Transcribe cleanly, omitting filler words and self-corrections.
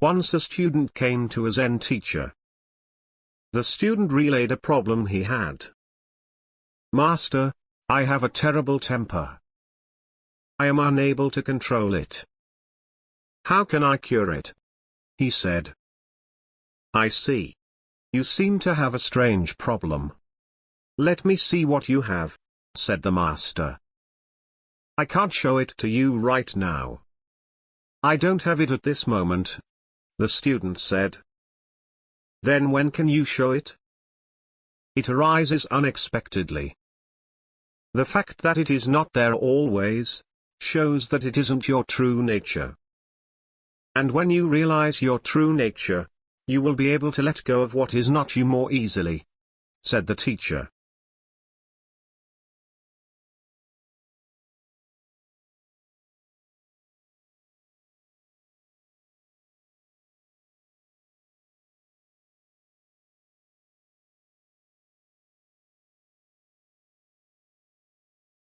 Once a student came to a Zen teacher. The student relayed a problem he had. "Master, I have a terrible temper. I am unable to control it. How can I cure it?" he said. "I see. You seem to have a strange problem. Let me see what you have," said the master. "I can't show it to you right now. I don't have it at this moment," the student said. "Then when can you show it?" "It arises unexpectedly. The fact that it is not there always shows that it isn't your true nature. And when you realize your true nature, you will be able to let go of what is not you more easily," said the teacher.